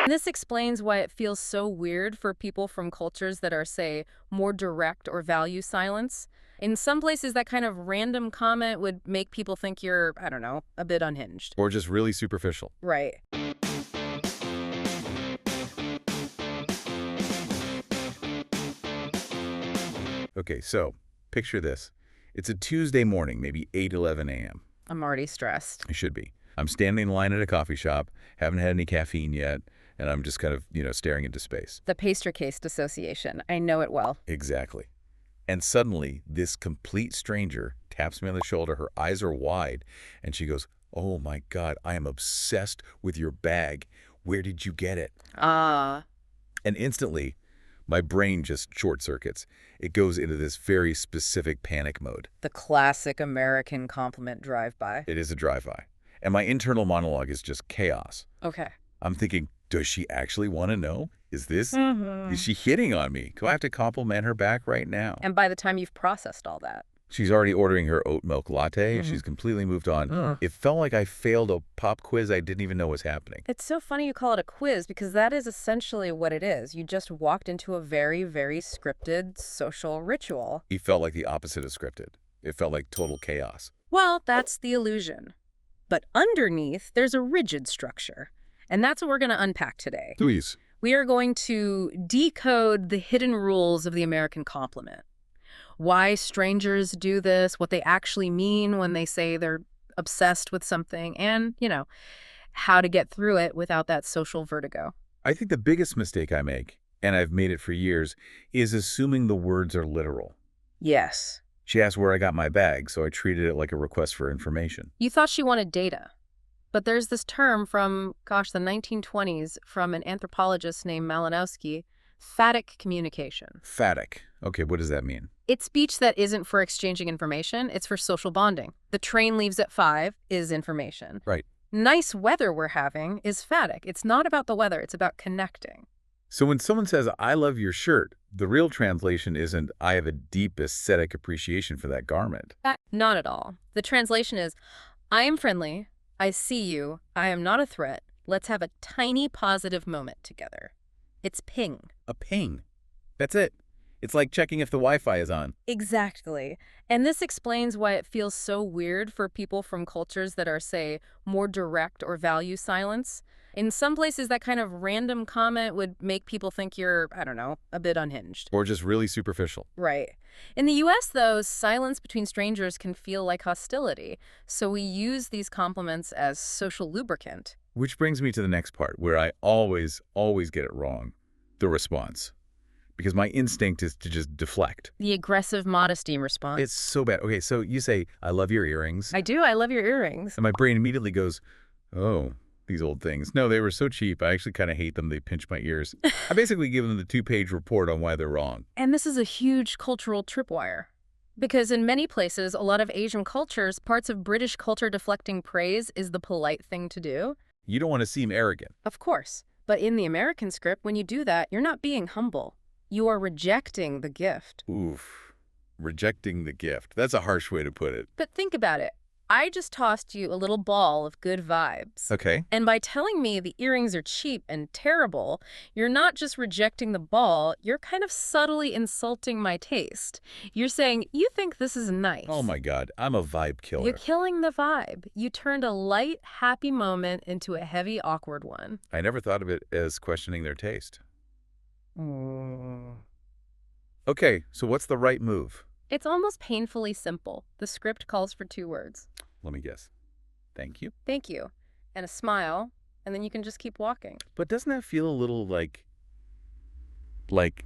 This explains why it feels so weird for people from cultures that are, say, more direct or value silence. In some places, that kind of random comment would make people think you're, I don't know, a bit unhinged. Or just really superficial. Right. Okay, so picture this. It's a Tuesday morning, maybe 8:11 a.m. I'm already stressed. It should be. I'm standing in line at a coffee shop, haven't had any caffeine yet, and I'm just kind of, staring into space. The pastry case dissociation. I know it well. Exactly. And suddenly, this complete stranger taps me on the shoulder. Her eyes are wide, and she goes, "Oh my God, I am obsessed with your bag. Where did you get it?" Ah. And instantly, my brain just short circuits. It goes into this very specific panic mode. The classic American compliment drive-by. It is a drive-by. And my internal monologue is just chaos. Okay. I'm thinking, does she actually want to know? Is she hitting on me? Do I have to compliment her back right now? And by the time you've processed all that. She's already ordering her oat milk latte. She's completely moved on. It felt like I failed a pop quiz I didn't even know was happening. It's so funny you call it a quiz because that is essentially what it is. You just walked into a very, very scripted social ritual. It felt like the opposite of scripted. It felt like total chaos. Well, that's the illusion. But underneath, there's a rigid structure. And that's what we're going to unpack today. Please. We are going to decode the hidden rules of the American compliment. Why strangers do this, what they actually mean when they say they're obsessed with something, and, how to get through it without that social vertigo. I think the biggest mistake I make, and I've made it for years, is assuming the words are literal. Yes. She asked where I got my bag, so I treated it like a request for information. You thought she wanted data. But there's this term from, the 1920s from an anthropologist named Malinowski, phatic communication. Phatic. Okay, what does that mean? It's speech that isn't for exchanging information, it's for social bonding. The train leaves at 5 is information. Right. Nice weather we're having is phatic. It's not about the weather, it's about connecting. So when someone says, "I love your shirt," the real translation isn't, "I have a deep aesthetic appreciation for that garment." Not at all. The translation is, I am friendly, I see you, I am not a threat, let's have a tiny positive moment together. It's ping. A ping. That's it. It's like checking if the Wi-Fi is on. Exactly. And this explains why it feels so weird for people from cultures that are, say, more direct or value silence. In some places, that kind of random comment would make people think you're, I don't know, a bit unhinged. Or just really superficial. Right. In the U.S., though, silence between strangers can feel like hostility. So we use these compliments as social lubricant. Which brings me to the next part, where I always get it wrong. The response. Because my instinct is to just deflect. The aggressive modesty response. It's so bad. Okay, so you say, "I love your earrings." I do. I love your earrings. And my brain immediately goes, "Oh, these old things. No, they were so cheap. I actually kind of hate them. They pinch my ears." I basically give them the 2-page report on why they're wrong. And this is a huge cultural tripwire. Because in many places, a lot of Asian cultures, parts of British culture deflecting praise is the polite thing to do. You don't want to seem arrogant. Of course. But in the American script, when you do that, you're not being humble. You are rejecting the gift. Oof. Rejecting the gift. That's a harsh way to put it. But think about it. I just tossed you a little ball of good vibes. Okay. And by telling me the earrings are cheap and terrible, you're not just rejecting the ball, you're kind of subtly insulting my taste. You're saying, you think this is nice. Oh my God, I'm a vibe killer. You're killing the vibe. You turned a light, happy moment into a heavy, awkward one. I never thought of it as questioning their taste. Okay, so what's the right move? It's almost painfully simple. The script calls for 2 words. Let me guess. Thank you. Thank you. And a smile, and then you can just keep walking. But doesn't that feel a little like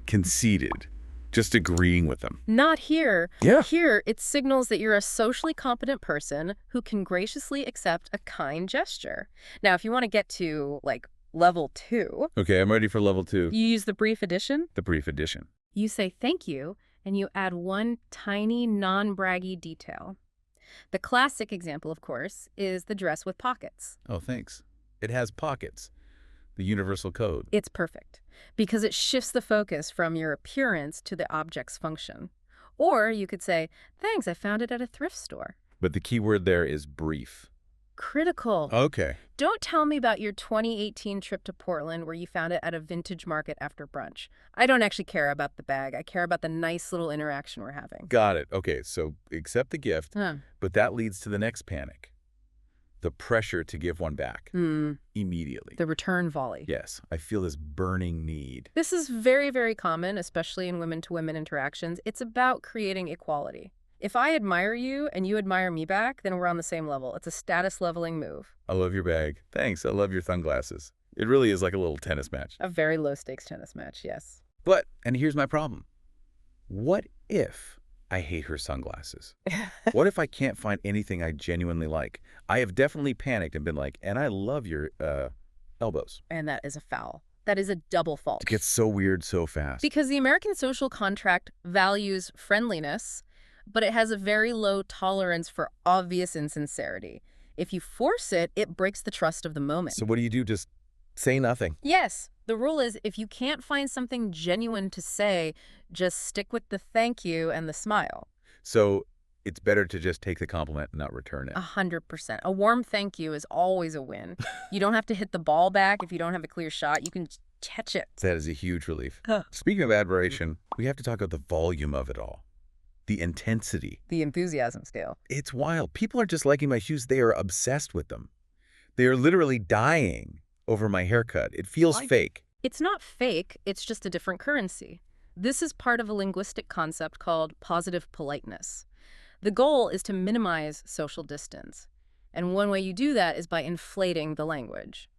conceited? Just agreeing with them. Not here. Yeah. Here, it signals that you're a socially competent person who can graciously accept a kind gesture. Now, if you want to get to, level 2. Okay, I'm ready for level 2. You use the brief addition. The brief addition. You say thank you, and you add one tiny, non-braggy detail. The classic example, of course, is the dress with pockets. Oh, thanks. It has pockets. The universal code. It's perfect, because it shifts the focus from your appearance to the object's function. Or you could say, thanks, I found it at a thrift store. But the key word there is brief. Critical. Okay. Don't tell me about your 2018 trip to Portland where you found it at a vintage market after brunch. I don't actually care about the bag. I care about the nice little interaction we're having. Got it. Okay, so accept the gift, Huh. but that leads to the next panic. The pressure to give one back immediately. The return volley. Yes, I feel this burning need. This is very, very common, especially in women-to-women interactions. It's about creating equality. If I admire you and you admire me back, then we're on the same level. It's a status-leveling move. I love your bag. Thanks, I love your sunglasses. It really is like a little tennis match. A very low-stakes tennis match, yes. But, and here's my problem. What if I hate her sunglasses? What if I can't find anything I genuinely like? I have definitely panicked and been like, and I love your elbows. And that is a foul. That is a double fault. It gets so weird so fast. Because the American social contract values friendliness, but it has a very low tolerance for obvious insincerity. If you force it, it breaks the trust of the moment. So what do you do? Just say nothing? Yes. The rule is if you can't find something genuine to say, just stick with the thank you and the smile. So it's better to just take the compliment and not return it. 100%. A warm thank you is always a win. You don't have to hit the ball back if you don't have a clear shot. You can catch it. That is a huge relief. Huh. Speaking of admiration, we have to talk about the volume of it all. The intensity. The enthusiasm scale. It's wild. People are just liking my shoes. They are obsessed with them. They are literally dying over my haircut. It feels fake. It's not fake. It's just a different currency. This is part of a linguistic concept called positive politeness. The goal is to minimize social distance. And one way you do that is by inflating the language.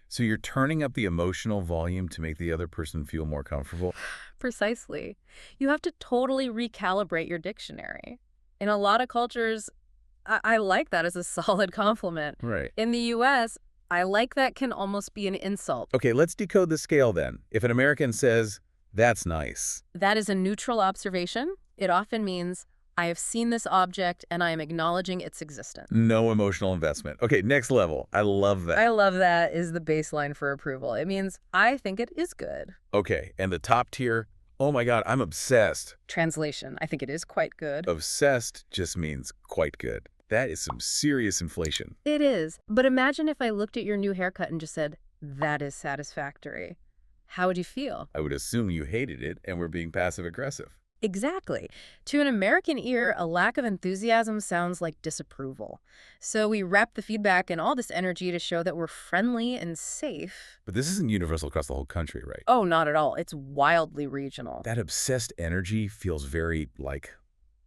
So you're turning up the emotional volume to make the other person feel more comfortable? Precisely. You have to totally recalibrate your dictionary. In a lot of cultures, I like that as a solid compliment. Right. In the U.S., I like that can almost be an insult. Okay, let's decode the scale then. If an American says, "That's nice," That is a neutral observation. It often means, I have seen this object and I am acknowledging its existence. no emotional investment. Okay, next level. I love that. I love that is the baseline for approval. It means, I think it is good. Okay, and the top tier, oh my God, I'm obsessed. Translation, I think it is quite good. Obsessed just means quite good. That is some serious inflation. It is. But imagine if I looked at your new haircut and just said, that is satisfactory. How would you feel? I would assume you hated it and were being passive-aggressive. Exactly. To an American ear, a lack of enthusiasm sounds like disapproval. So we wrap the feedback in all this energy to show that we're friendly and safe. But this isn't universal across the whole country, right? Oh, not at all. It's wildly regional. That obsessed energy feels very like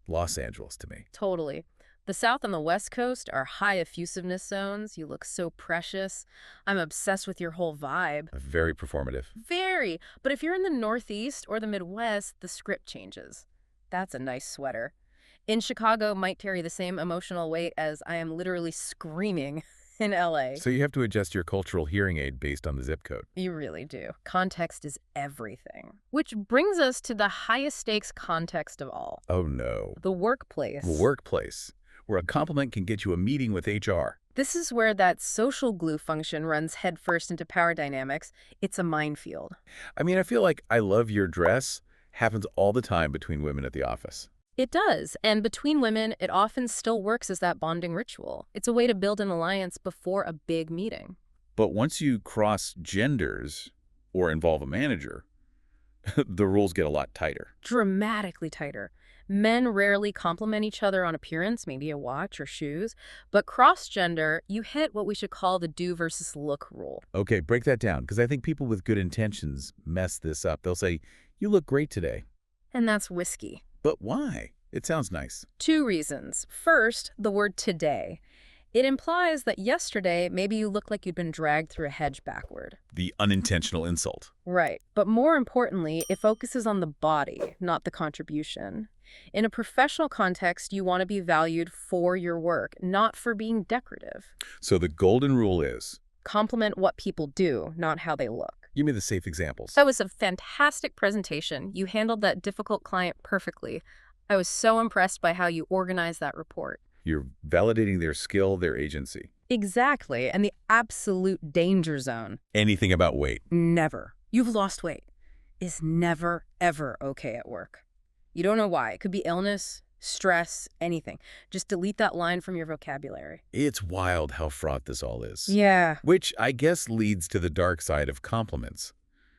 Los Angeles to me. Totally. The South and the West Coast are high effusiveness zones. You look so precious. I'm obsessed with your whole vibe. Very performative. Very. But if you're in the Northeast or the Midwest, the script changes. That's a nice sweater. In Chicago might carry the same emotional weight as I am literally screaming in LA. So you have to adjust your cultural hearing aid based on the zip code. You really do. Context is everything. Which brings us to the highest stakes context of all. Oh no. The workplace. Workplace, where a compliment can get you a meeting with HR. This is where that social glue function runs headfirst into power dynamics. It's a minefield. I mean, I feel like "I love your dress" happens all the time between women at the office. It does, and between women, it often still works as that bonding ritual. It's a way to build an alliance before a big meeting. But once you cross genders or involve a manager, the rules get a lot tighter. Dramatically tighter. Men rarely compliment each other on appearance, maybe a watch or shoes, but cross-gender, you hit what we should call the do versus look rule. Okay, break that down, because I think people with good intentions mess this up. They'll say, "You look great today." And that's risky. But why? It sounds nice. 2 reasons. First, the word today. It implies that yesterday, maybe you looked like you'd been dragged through a hedge backward. The unintentional insult. Right. But more importantly, it focuses on the body, not the contribution. In a professional context, you want to be valued for your work, not for being decorative. So the golden rule is? Compliment what people do, not how they look. Give me the safe examples. That was a fantastic presentation. You handled that difficult client perfectly. I was so impressed by how you organized that report. You're validating their skill, their agency. Exactly. And the absolute danger zone. Anything about weight. Never. You've lost weight. Is never, ever okay at work. You don't know why. It could be illness, stress, anything. Just delete that line from your vocabulary. It's wild how fraught this all is. Yeah. Which I guess leads to the dark side of compliments,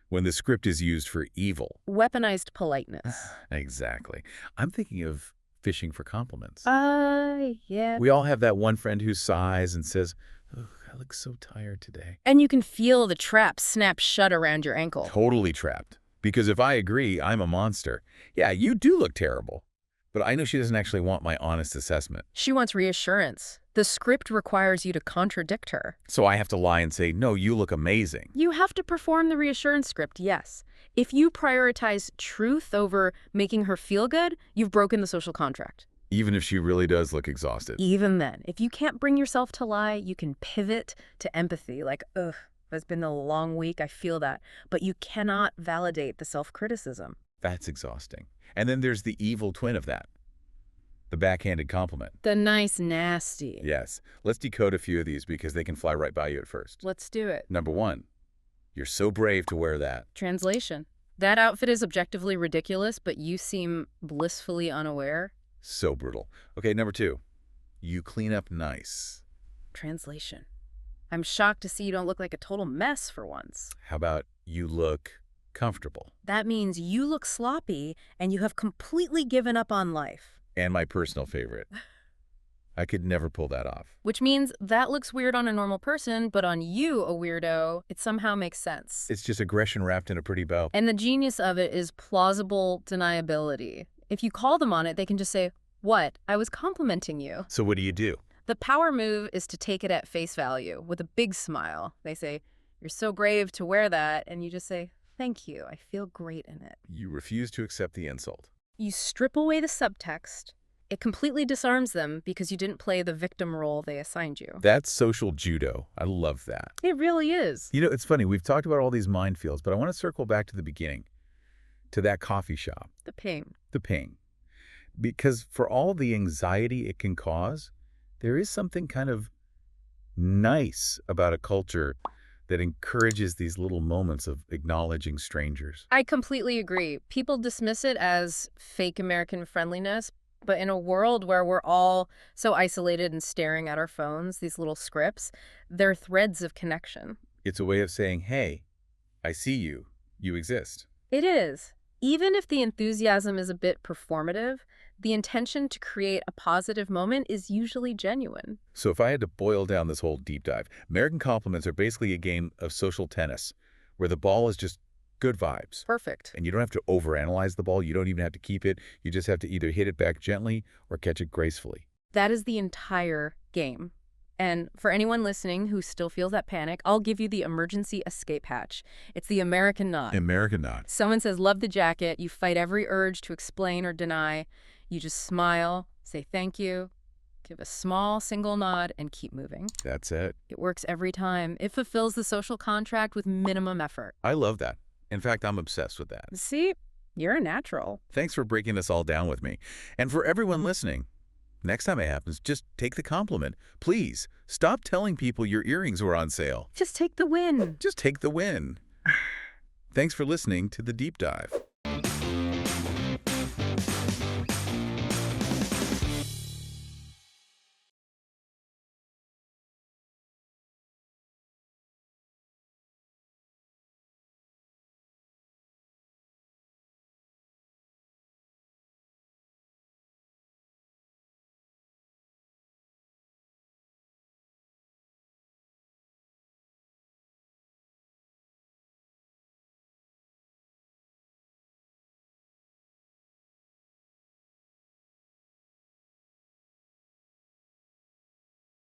when the script is used for evil. Weaponized politeness. Exactly. I'm thinking of fishing for compliments. Yeah. We all have that one friend who sighs and says, "Oh, I look so tired today." And you can feel the trap snap shut around your ankle. Totally trapped. Because if I agree I'm a monster, yeah, you do look terrible. But I know she doesn't actually want my honest assessment. She wants reassurance. The script requires you to contradict her. So I have to lie and say, "No, you look amazing." You have to perform the reassurance script, yes. If you prioritize truth over making her feel good, you've broken the social contract. Even if she really does look exhausted. Even then, if you can't bring yourself to lie, you can pivot to empathy, like, ugh, it's been a long week, I feel that. But you cannot validate the self-criticism. That's exhausting. And then there's the evil twin of that. The backhanded compliment. The nice nasty. Yes. Let's decode a few of these because they can fly right by you at first. Let's do it. Number 1, you're so brave to wear that. Translation. That outfit is objectively ridiculous, but you seem blissfully unaware. So brutal. Okay, number 2, you clean up nice. Translation. I'm shocked to see you don't look like a total mess for once. How about you look comfortable? That means you look sloppy and you have completely given up on life. And my personal favorite. I could never pull that off. Which means that looks weird on a normal person, but on you, a weirdo, it somehow makes sense. It's just aggression wrapped in a pretty bow. And the genius of it is plausible deniability. If you call them on it, they can just say, "What? I was complimenting you." So what do? The power move is to take it at face value with a big smile. They say, "You're so brave to wear that," and you just say, "Thank you, I feel great in it." You refuse to accept the insult. You strip away the subtext. It completely disarms them because you didn't play the victim role they assigned you. That's social judo. I love that. It really is. You know, it's funny. We've talked about all these minefields, but I want to circle back to the beginning, to that coffee shop. The ping. The ping. Because for all the anxiety it can cause, there is something kind of nice about a culture that encourages these little moments of acknowledging strangers. I completely agree. People dismiss it as fake American friendliness, but in a world where we're all so isolated and staring at our phones, these little scripts, they're threads of connection. It's a way of saying, "Hey, I see you. You exist." It is. Even if the enthusiasm is a bit performative, the intention to create a positive moment is usually genuine. So if I had to boil down this whole deep dive, American compliments are basically a game of social tennis where the ball is just good vibes. Perfect. And you don't have to overanalyze the ball. You don't even have to keep it. You just have to either hit it back gently or catch it gracefully. That is the entire game. And for anyone listening who still feels that panic, I'll give you the emergency escape hatch. It's the American nod. American nod. Someone says, "Love the jacket." You fight every urge to explain or deny. You just smile, say thank you, give a small single nod, and keep moving. That's it. It works every time. It fulfills the social contract with minimum effort. I love that. In fact, I'm obsessed with that. See, you're a natural. Thanks for breaking this all down with me. And for everyone listening, next time it happens, just take the compliment. Please, stop telling people your earrings were on sale. Just take the win. Just take the win. Thanks for listening to The Deep Dive.